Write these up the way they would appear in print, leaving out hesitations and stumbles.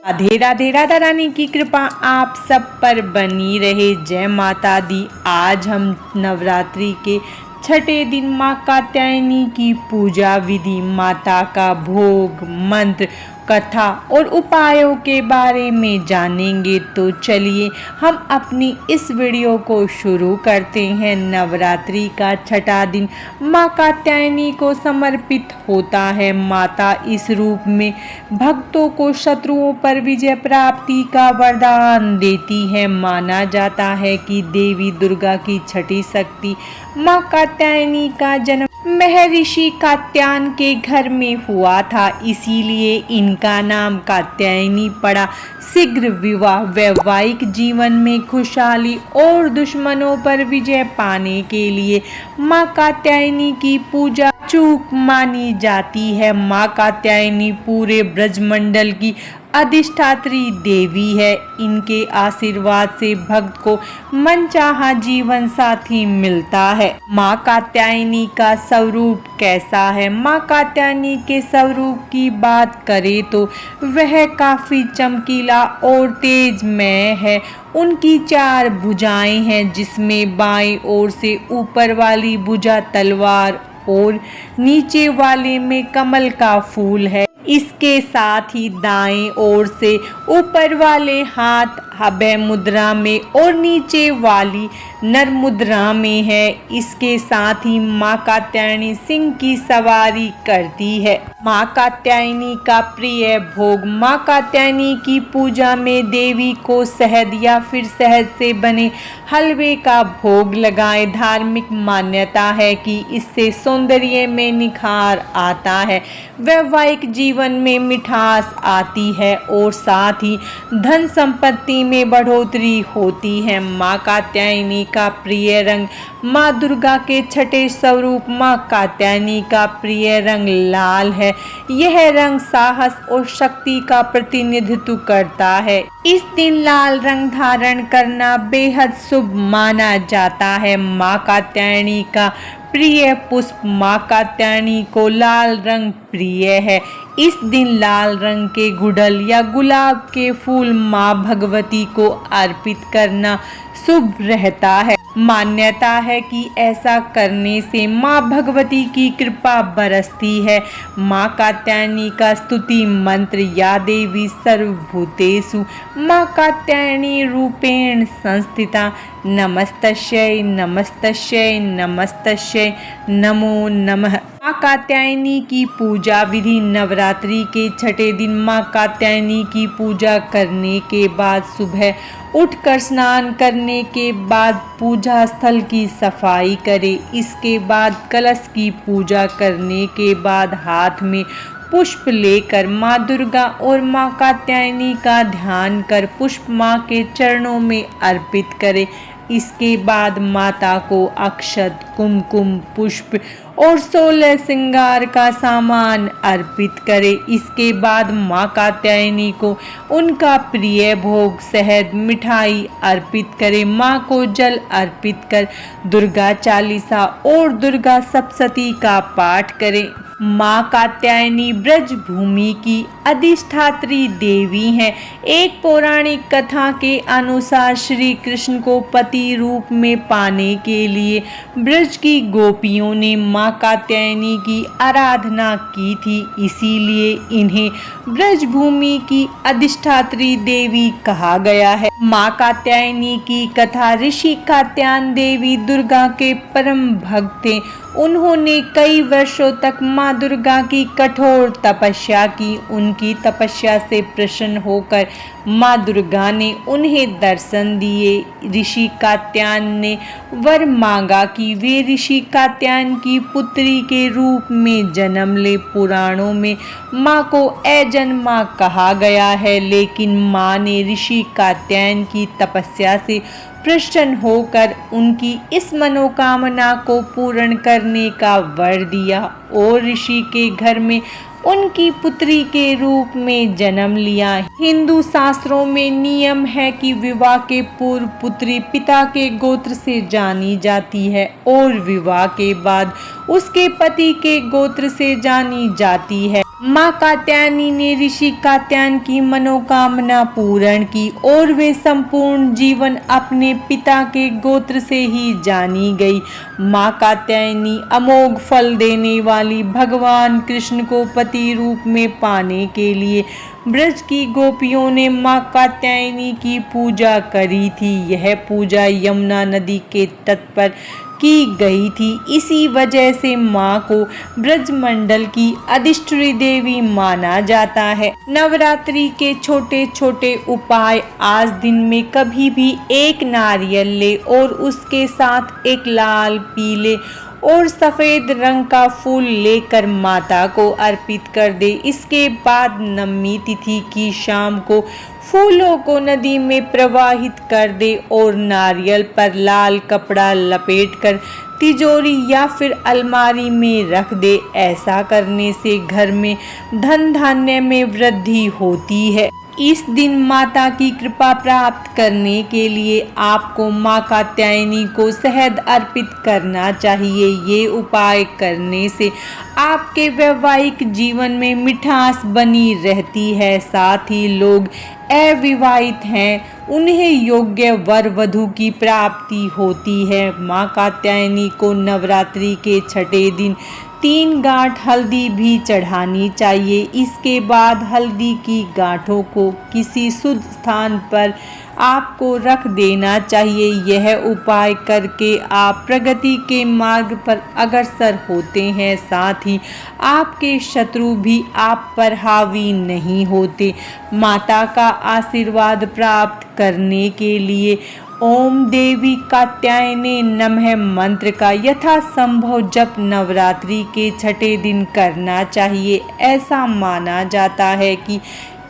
राधे राधे। राधा रानी की कृपा आप सब पर बनी रहे। जय माता दी। आज हम नवरात्रि के छठे दिन माँ कात्यायनी की पूजा विधि, माता का भोग, मंत्र, कथा और उपायों के बारे में जानेंगे। तो चलिए हम अपनी इस वीडियो को शुरू करते हैं। नवरात्रि का छठा दिन माँ कात्यायनी को समर्पित होता है। माता इस रूप में भक्तों को शत्रुओं पर विजय प्राप्ति का वरदान देती है। माना जाता है कि देवी दुर्गा की छठी शक्ति माँ कात्यायनी का जन्म महर्षि कात्यायन के घर में हुआ था, इसीलिए इनका नाम कात्यायनी पड़ा। शीघ्र विवाह, वैवाहिक जीवन में खुशहाली और दुश्मनों पर विजय पाने के लिए माँ कात्यायनी की पूजा चूक मानी जाती है। माँ कात्यायनी पूरे ब्रजमंडल की अधिष्ठात्री देवी है। इनके आशीर्वाद से भक्त को मनचाहा जीवन साथी मिलता है। माँ कात्यायनी का स्वरूप कैसा है? माँ कात्यायनी के स्वरूप की बात करें तो वह काफी चमकीला और तेजमय है। उनकी 4 भुजाएं हैं, जिसमें बाईं ओर से ऊपर वाली भुजा तलवार और नीचे वाले में कमल का फूल है। इसके साथ ही दाएं ओर से ऊपर वाले हाथ अभय मुद्रा में और नीचे वाली नर मुद्रा में है। इसके साथ ही माँ कात्यायनी सिंह की सवारी करती है। माँ कात्यायनी का प्रिय भोग। माँ कात्यायनी की पूजा में देवी को शहद या फिर शहद से बने हलवे का भोग लगाएं। धार्मिक मान्यता है कि इससे सौंदर्य में निखार आता है, वैवाहिक जीवन में मिठास आती है और साथ ही धन संपत्ति में बढ़ोतरी होती है। माँ कात्यायनी का प्रिय रंग। माँ दुर्गा के छठे स्वरूप माँ कात्यायनी का प्रिय रंग लाल है। यह रंग साहस और शक्ति का प्रतिनिधित्व करता है। इस दिन लाल रंग धारण करना बेहद शुभ माना जाता है। माँ कात्यायनी का प्रिय पुष्प। माँ कात्यायनी को लाल रंग प्रिय है। इस दिन लाल रंग के गुड़हल या गुलाब के फूल माँ भगवती को अर्पित करना शुभ रहता है। मान्यता है कि ऐसा करने से माँ भगवती की कृपा बरसती है। माँ कात्यायनी का स्तुति मंत्र। या देवी सर्वभूतेषु माँ कात्यायनी रूपेण संस्थिता नमस्तस्यै नमस्तस्यै नमस्तस्यै नमो नमः। माँ कात्यायनी की पूजा विधि। नवरात्रि के छठे दिन माँ कात्यायनी की पूजा करने के बाद सुबह उठकर स्नान करने के बाद पूजा स्थल की सफाई करें। इसके बाद कलश की पूजा करने के बाद हाथ में पुष्प लेकर माँ दुर्गा और माँ कात्यायनी का ध्यान कर पुष्प माँ के चरणों में अर्पित करें। इसके बाद माता को अक्षत, कुमकुम, पुष्प और 16 श्रृंगार का सामान अर्पित करें। इसके बाद माँ कात्यायनी को उनका प्रिय भोग शहद, मिठाई अर्पित करें। माँ को जल अर्पित कर दुर्गा चालीसा और दुर्गा सप्तशती का पाठ करें। माँ कात्यायनी ब्रज भूमि की अधिष्ठात्री देवी हैं। एक पौराणिक कथा के अनुसार श्री कृष्ण को पति रूप में पाने के लिए ब्रज की गोपियों ने माँ कात्यायनी की आराधना की थी, इसीलिए इन्हें ब्रज भूमि की अधिष्ठात्री देवी कहा गया है। माँ कात्यायनी की कथा। ऋषि कात्यायन देवी दुर्गा के परम भक्त थे। उन्होंने कई वर्षों तक माँ दुर्गा की कठोर तपस्या की। उनकी तपस्या से प्रसन्न होकर माँ दुर्गा ने उन्हें दर्शन दिए। ऋषि कात्यायन ने वर मांगा कि वे ऋषि कात्यायन की पुत्री के रूप में जन्म ले। पुराणों में माँ को अजन्मा कहा गया है, लेकिन माँ ने ऋषि कात्यायन की तपस्या से प्रसन्न होकर उनकी इस मनोकामना को पूर्ण करने का वर दिया और ऋषि के घर में उनकी पुत्री के रूप में जन्म लिया। हिंदू शास्त्रों में नियम है कि विवाह के पूर्व पुत्री पिता के गोत्र से जानी जाती है और विवाह के बाद उसके पति के गोत्र से जानी जाती है। माँ कात्यायनी ने ऋषि कात्यायन की मनोकामना पूर्ण की और वे संपूर्ण जीवन अपने पिता के गोत्र से ही जानी गई। माँ कात्यायनी अमोघ फल देने वाली भगवान कृष्ण को पति रूप में पाने के लिए ब्रज की गोपियों ने माँ कात्यायनी की पूजा करी थी। यह पूजा यमुना नदी के तट पर की गई थी। इसी वजह से माँ को ब्रजमंडल की अधिष्ठात्री देवी माना जाता है। नवरात्रि के छोटे छोटे उपाय। आज दिन में कभी भी एक नारियल ले और उसके साथ एक लाल, पीले और सफेद रंग का फूल लेकर माता को अर्पित कर दे। इसके बाद नवमी तिथि की शाम को फूलों को नदी में प्रवाहित कर दे और नारियल पर लाल कपड़ा लपेटकर तिजोरी या फिर अलमारी में रख दे। ऐसा करने से घर में धन धान्य में वृद्धि होती है। इस दिन माता की कृपा प्राप्त करने के लिए आपको माँ कात्यायनी को शहद अर्पित करना चाहिए। ये उपाय करने से आपके वैवाहिक जीवन में मिठास बनी रहती है। साथ ही लोग अविवाहित हैं उन्हें योग्य वर वधु की प्राप्ति होती है। माँ कात्यायनी को नवरात्रि के छठे दिन 3 गांठ हल्दी भी चढ़ानी चाहिए। इसके बाद हल्दी की गांठों को किसी शुद्ध स्थान पर आपको रख देना चाहिए। यह उपाय करके आप प्रगति के मार्ग पर अग्रसर होते हैं। साथ ही आपके शत्रु भी आप पर हावी नहीं होते। माता का आशीर्वाद प्राप्त करने के लिए ओम देवी कात्यायने नमः मंत्र का यथासंभव जप नवरात्रि के छठे दिन करना चाहिए। ऐसा माना जाता है कि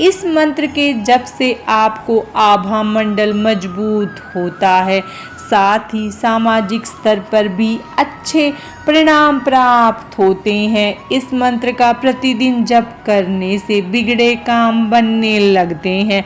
इस मंत्र के जप से आपको आभा मंडल मजबूत होता है। साथ ही सामाजिक स्तर पर भी अच्छे परिणाम प्राप्त होते हैं। इस मंत्र का प्रतिदिन जप करने से बिगड़े काम बनने लगते हैं।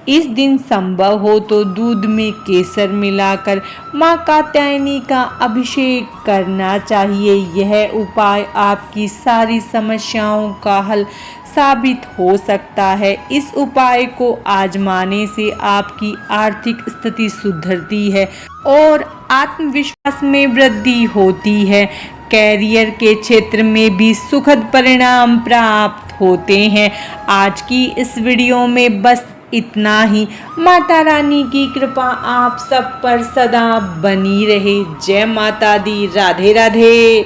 इस दिन संभव हो तो दूध में केसर मिलाकर माँ कात्यायनी का अभिषेक करना चाहिए। यह उपाय आपकी सारी समस्याओं का हल साबित हो सकता है। इस उपाय को आजमाने से आपकी आर्थिक स्थिति सुधरती है और आत्मविश्वास में वृद्धि होती है। कैरियर के क्षेत्र में भी सुखद परिणाम प्राप्त होते हैं। आज की इस वीडियो में बस इतना ही। माता रानी की कृपा आप सब पर सदा बनी रहे। जय माता दी। राधे राधे।